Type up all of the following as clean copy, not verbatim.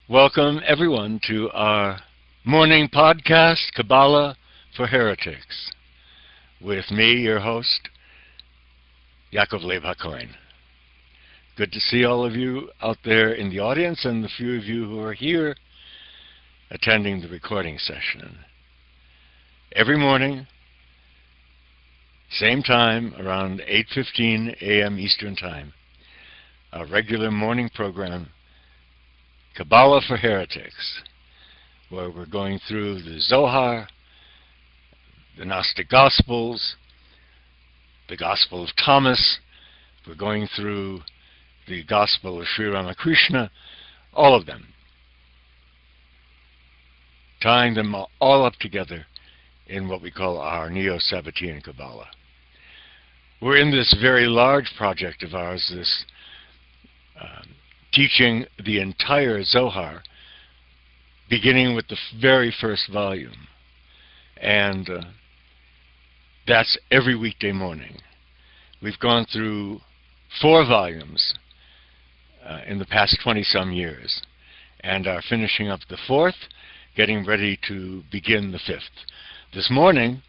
Welcome, everyone, to our morning podcast, Kabbalah for Heretics, with me, your host, Yaakov Leib HaKohen. Good to see all of you out there in the audience and the few of you who are here attending the recording session. Every morning, same time, around 8:15 a.m. Eastern Time, our regular morning program, Kabbalah for Heretics, where we're going through the Zohar, the Gnostic Gospels, the Gospel of Thomas. We're going through the Gospel of Sri Ramakrishna, all of them, tying them all up together in what we call our Neo-Sabbatean Kabbalah. We're in this very large project of ours, this teaching the entire Zohar, beginning with the very first volume. And that's every weekday morning. We've gone through 4 volumes in the past 20-some years, and are finishing up the 4th, getting ready to begin the 5th. This morning,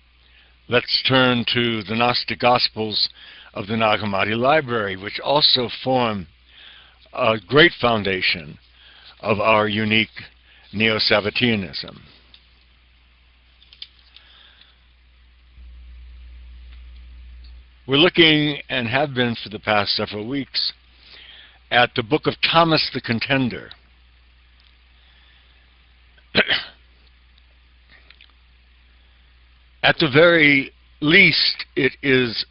let's turn to the Gnostic Gospels of the Nag Hammadi Library, which also form a great foundation of our unique Neo-Sabbateanism. We're looking, and have been for the past several weeks, at the book of Thomas the Contender. At the very least, it is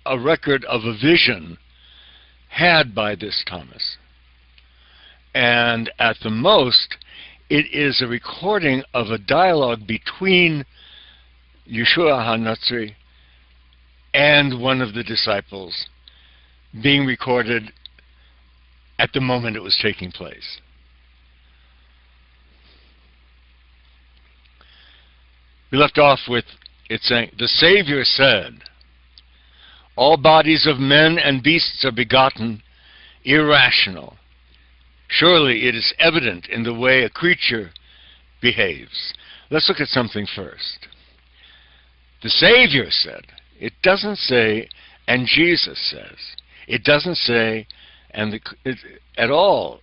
a record of a vision had by this Thomas. And at the most, it is a recording of a dialogue between Yeshua HaNotzri and one of the disciples, being recorded at the moment it was taking place. We left off with it saying, "The Savior said, 'All bodies of men and beasts are begotten, irrational. Surely it is evident in the way a creature behaves.'" Let's look at something first. The Savior said. It doesn't say, and Jesus says. It doesn't say, at all,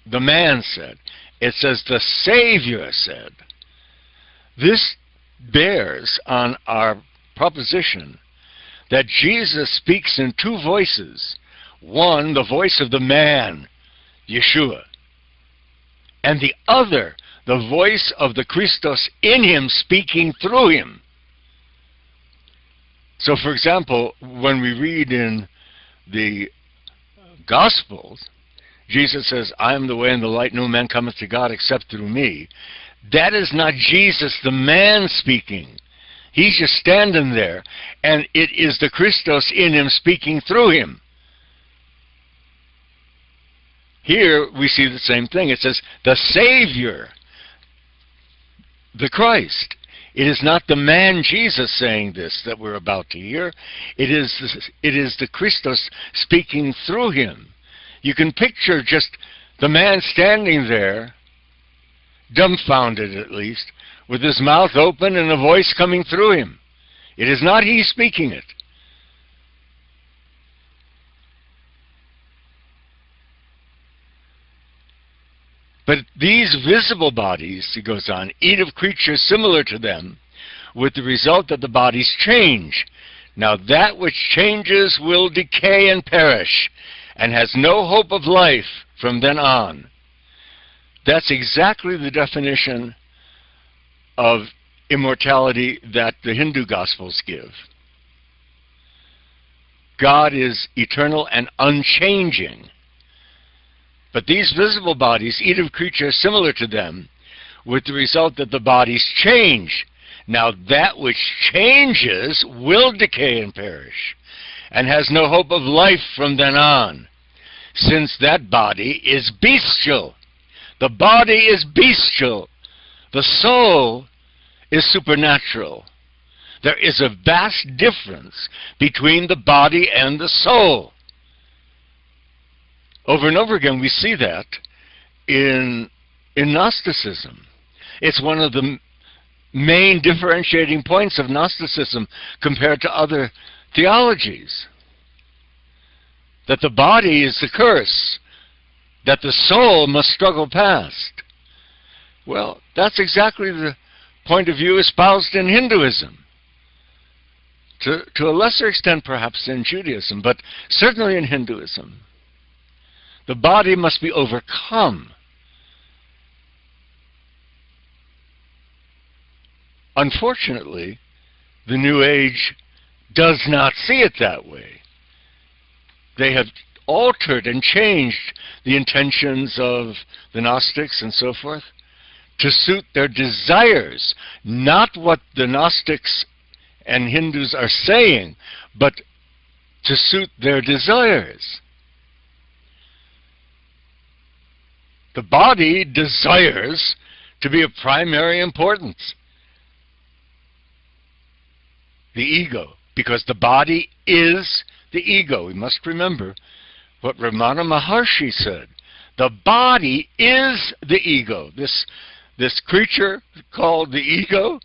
the man said. It says, the Savior said. This bears on our proposition that Jesus speaks in 2 voices. One, the voice of the man, Yeshua, and the other, the voice of the Christos in him, speaking through him. So, for example, when we read in the Gospels, Jesus says, "I am the way and the light, no man cometh to God except through me." That is not Jesus, the man, speaking. He's just standing there, and it is the Christos in him speaking through him. Here we see the same thing. It says, the Savior, the Christ. It is not the man Jesus saying this that we're about to hear. It is the Christos speaking through him. You can picture just the man standing there, dumbfounded at least, with his mouth open and a voice coming through him. It is not he speaking it. But these visible bodies, he goes on, eat of creatures similar to them, with the result that the bodies change. Now that which changes will decay and perish, and has no hope of life from then on. That's exactly the definition of immortality that the Hindu Gospels give. God is eternal and unchanging. But these visible bodies eat of creatures similar to them, with the result that the bodies change. Now that which changes will decay and perish, and has no hope of life from then on, since that body is bestial. The body is bestial. The soul is supernatural. There is a vast difference between the body and the soul. Over and over again we see that in in Gnosticism. It's one of the main differentiating points of Gnosticism compared to other theologies. That the body is the curse, that the soul must struggle past. Well, that's exactly the point of view espoused in Hinduism. To a lesser extent perhaps in Judaism, but certainly in Hinduism. The body must be overcome. Unfortunately, the New Age does not see it that way. They have altered and changed the intentions of the Gnostics and so forth to suit their desires, not what the Gnostics and Hindus are saying, but to suit their desires. The body desires to be of primary importance. The ego, because the body is the ego. We must remember what Ramana Maharshi said. The body is the ego. This creature called the ego,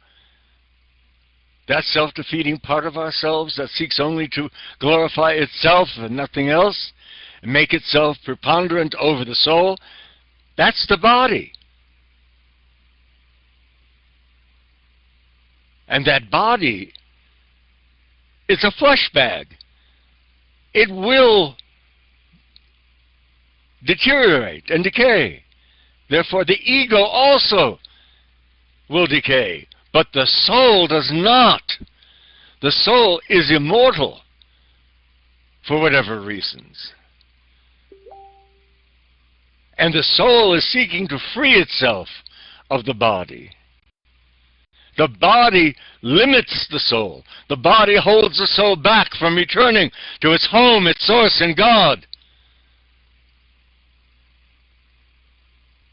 that self-defeating part of ourselves that seeks only to glorify itself and nothing else, and make itself preponderant over the soul, that's the body. And that body is a flesh bag. It will deteriorate and decay. Therefore, the ego also will decay. But the soul does not. The soul is immortal for whatever reasons. And the soul is seeking to free itself of the body. The body limits the soul. The body holds the soul back from returning to its home, its source in God.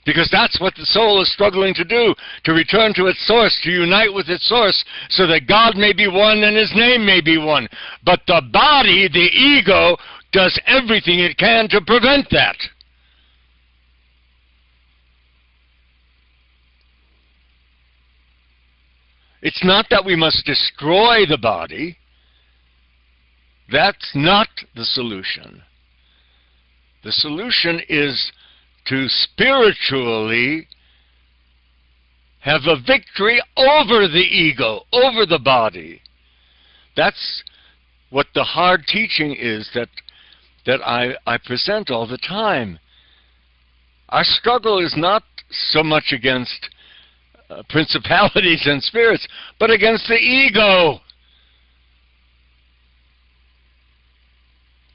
Because that's what the soul is struggling to do, to return to its source, to unite with its source, so that God may be one and His name may be one. But the body, the ego, does everything it can to prevent that. It's not that we must destroy the body. That's not the solution. The solution is to spiritually have a victory over the ego, over the body. That's what the hard teaching is that I present all the time. Our struggle is not so much against principalities and spirits, but against the ego.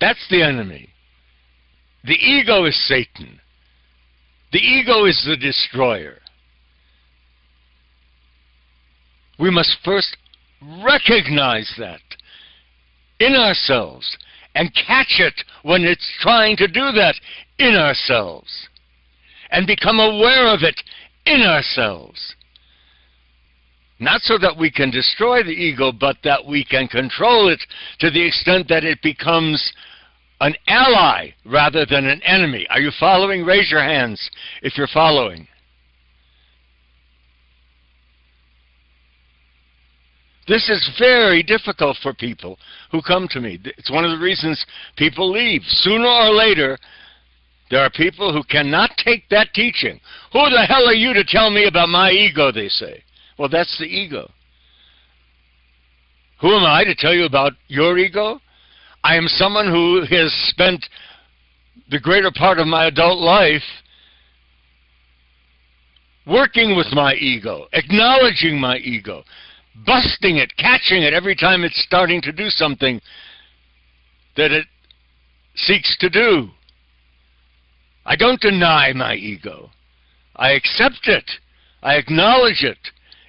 That's the enemy. The ego is Satan. The ego is the destroyer. We must first recognize that in ourselves and catch it when it's trying to do that in ourselves and become aware of it in ourselves. Not so that we can destroy the ego, but that we can control it to the extent that it becomes an ally rather than an enemy. Are you following? Raise your hands if you're following. This is very difficult for people who come to me. It's one of the reasons people leave. Sooner or later, there are people who cannot take that teaching. Who the hell are you to tell me about my ego, they say. Well, that's the ego. Who am I to tell you about your ego? I am someone who has spent the greater part of my adult life working with my ego, acknowledging my ego, busting it, catching it every time it's starting to do something that it seeks to do. I don't deny my ego. I accept it. I acknowledge it.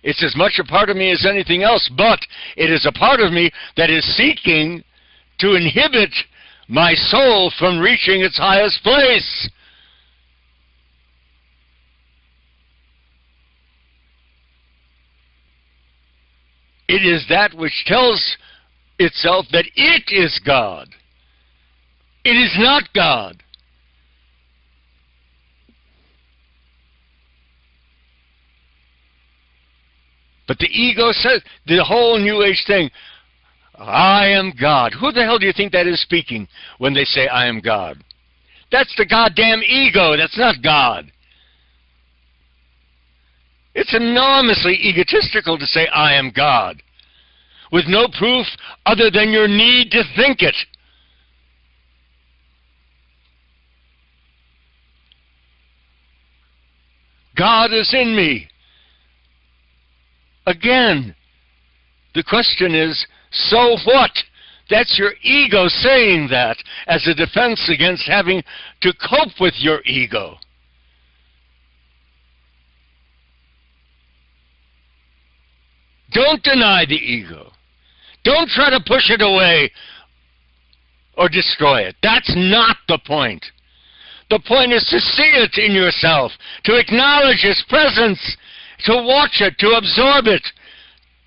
It's as much a part of me as anything else, but it is a part of me that is seeking to inhibit my soul from reaching its highest place. It is that which tells itself that it is God. It is not God. But the ego says, the whole New Age thing, I am God. Who the hell do you think that is speaking when they say I am God? That's the goddamn ego. That's not God. It's enormously egotistical to say I am God, with no proof other than your need to think it. God is in me. Again, the question is, so what? That's your ego saying that as a defense against having to cope with your ego. Don't deny the ego. Don't try to push it away or destroy it. That's not the point. The point is to see it in yourself, to acknowledge its presence, to watch it, to absorb it,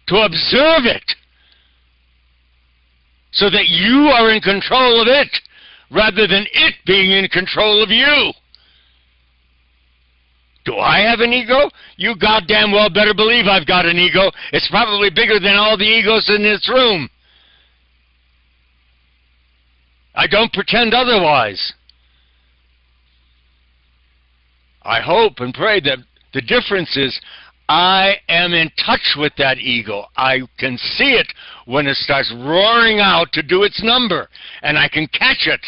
to observe it, so that you are in control of it, rather than it being in control of you. Do I have an ego? You goddamn well better believe I've got an ego. It's probably bigger than all the egos in this room. I don't pretend otherwise. I hope and pray that the difference is I am in touch with that ego. I can see it when it starts roaring out to do its number, and I can catch it.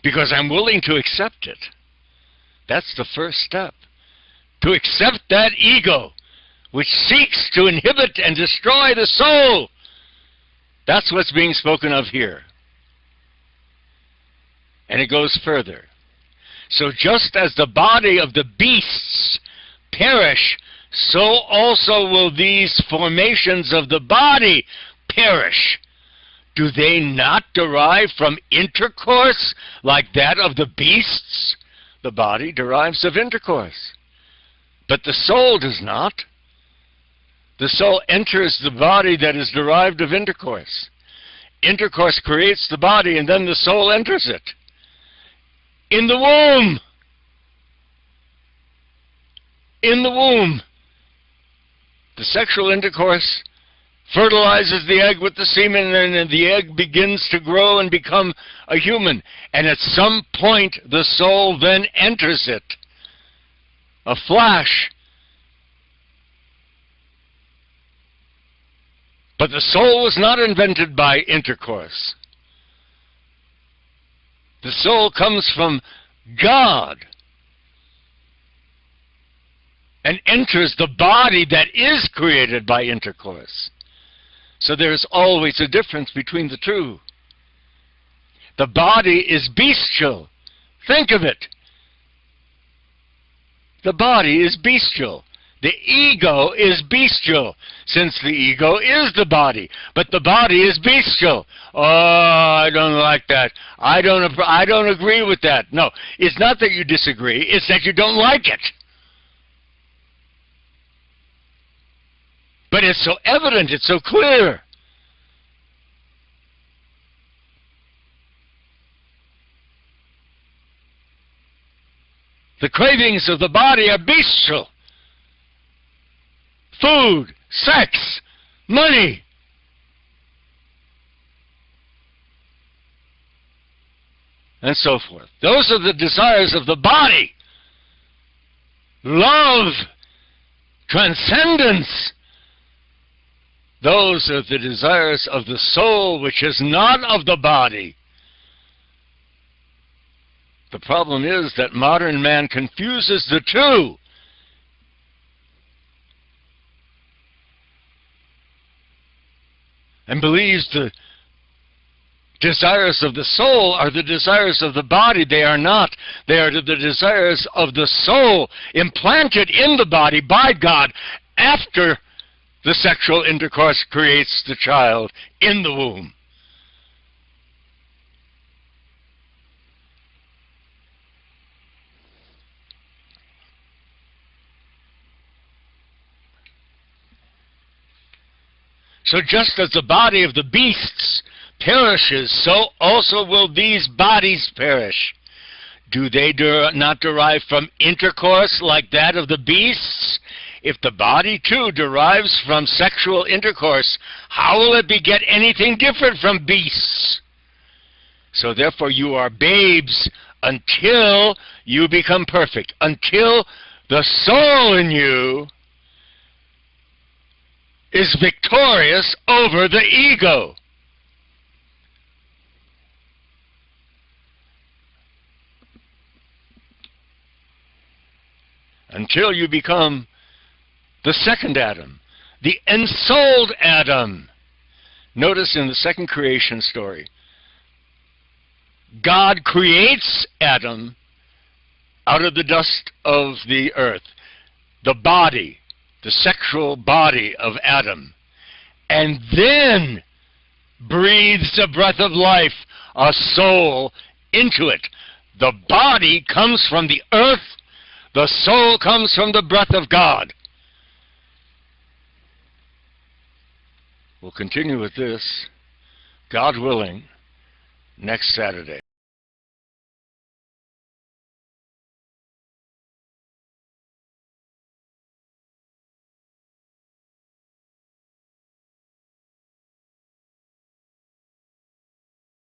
Because I'm willing to accept it. That's the first step. To accept that ego, which seeks to inhibit and destroy the soul. That's what's being spoken of here. And it goes further. So just as the body of the beasts perish, so also will these formations of the body perish. Do they not derive from intercourse like that of the beasts? The body derives of intercourse. But the soul does not. The soul enters the body that is derived of intercourse. Intercourse creates the body, and then the soul enters it. In the womb. In the womb. The sexual intercourse fertilizes the egg with the semen, and the egg begins to grow and become a human. And at some point, the soul then enters it. A flash. But the soul was not invented by intercourse. The soul comes from God and enters the body that is created by intercourse. So there's always a difference between the two. The body is bestial. Think of it. The body is bestial. The ego is bestial, since the ego is the body. But the body is bestial. Oh, I don't like that. I don't agree with that. No, it's not that you disagree. It's that you don't like it. But it's so evident. It's so clear. The cravings of the body are bestial. Food, sex, money. And so forth. Those are the desires of the body. Love, transcendence. Those are the desires of the soul, which is not of the body. The problem is that modern man confuses the two. And believes the desires of the soul are the desires of the body. They are not. They are the desires of the soul implanted in the body by God after the sexual intercourse creates the child in the womb. So just as the body of the beasts perishes, so also will these bodies perish. Do they not derive from intercourse like that of the beasts? If the body too derives from sexual intercourse, how will it beget anything different from beasts? So therefore you are babes until you become perfect, until the soul in you is victorious over the ego. Until you become the second Adam, the ensouled Adam. Notice in the second creation story, God creates Adam out of the dust of the earth, the body, the sexual body of Adam, and then breathes a breath of life, a soul, into it. The body comes from the earth, the soul comes from the breath of God. We'll continue with this, God willing, next Saturday.